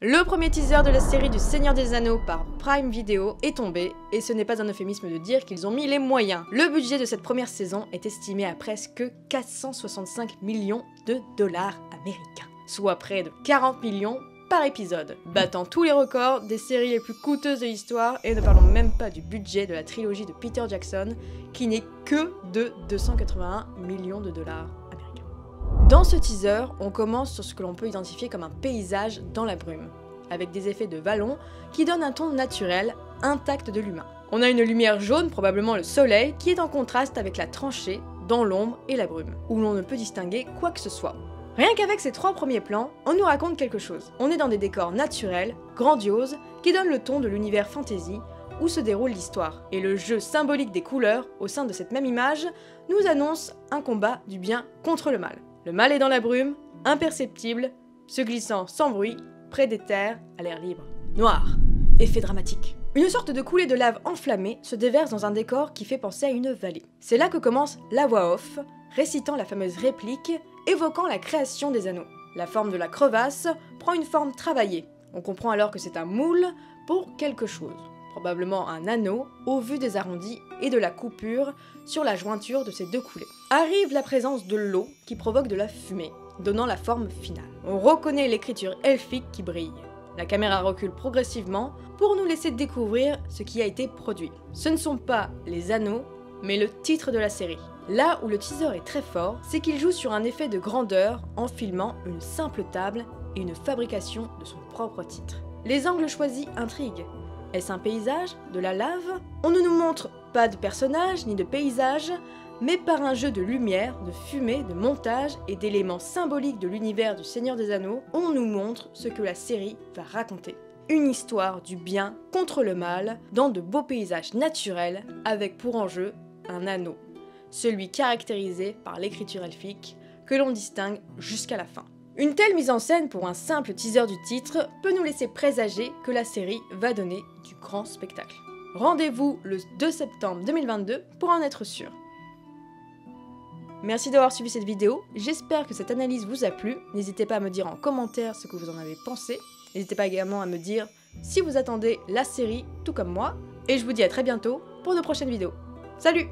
Le premier teaser de la série du Seigneur des Anneaux par Prime Video est tombé, et ce n'est pas un euphémisme de dire qu'ils ont mis les moyens. Le budget de cette première saison est estimé à presque 465 millions de dollars américains, soit près de 40 millions par épisode, battant tous les records des séries les plus coûteuses de l'histoire, et ne parlons même pas du budget de la trilogie de Peter Jackson, qui n'est que de 281 millions de dollars américains. Dans ce teaser, on commence sur ce que l'on peut identifier comme un paysage dans la brume, avec des effets de vallon qui donnent un ton naturel, intact de l'humain. On a une lumière jaune, probablement le soleil, qui est en contraste avec la tranchée, dans l'ombre et la brume, où l'on ne peut distinguer quoi que ce soit. Rien qu'avec ces trois premiers plans, on nous raconte quelque chose. On est dans des décors naturels, grandioses, qui donnent le ton de l'univers fantasy où se déroule l'histoire. Et le jeu symbolique des couleurs, au sein de cette même image, nous annonce un combat du bien contre le mal. Le mal est dans la brume, imperceptible, se glissant sans bruit, près des terres, à l'air libre. Noir. Effet dramatique. Une sorte de coulée de lave enflammée se déverse dans un décor qui fait penser à une vallée. C'est là que commence la voix off, récitant la fameuse réplique, évoquant la création des anneaux. La forme de la crevasse prend une forme travaillée. On comprend alors que c'est un moule pour quelque chose. Probablement un anneau, au vu des arrondis et de la coupure sur la jointure de ces deux coulées. Arrive la présence de l'eau qui provoque de la fumée, donnant la forme finale. On reconnaît l'écriture elfique qui brille. La caméra recule progressivement pour nous laisser découvrir ce qui a été produit. Ce ne sont pas les anneaux, mais le titre de la série. Là où le teaser est très fort, c'est qu'il joue sur un effet de grandeur en filmant une simple table et une fabrication de son propre titre. Les angles choisis intriguent. Est-ce un paysage? De la lave? On ne nous montre pas de personnages ni de paysages, mais par un jeu de lumière, de fumée, de montage et d'éléments symboliques de l'univers du Seigneur des Anneaux, on nous montre ce que la série va raconter. Une histoire du bien contre le mal, dans de beaux paysages naturels, avec pour enjeu un anneau. Celui caractérisé par l'écriture elfique, que l'on distingue jusqu'à la fin. Une telle mise en scène pour un simple teaser du titre peut nous laisser présager que la série va donner du grand spectacle. Rendez-vous le 2 septembre 2022 pour en être sûr. Merci d'avoir suivi cette vidéo, j'espère que cette analyse vous a plu, n'hésitez pas à me dire en commentaire ce que vous en avez pensé, n'hésitez pas également à me dire si vous attendez la série tout comme moi, et je vous dis à très bientôt pour de prochaines vidéos. Salut!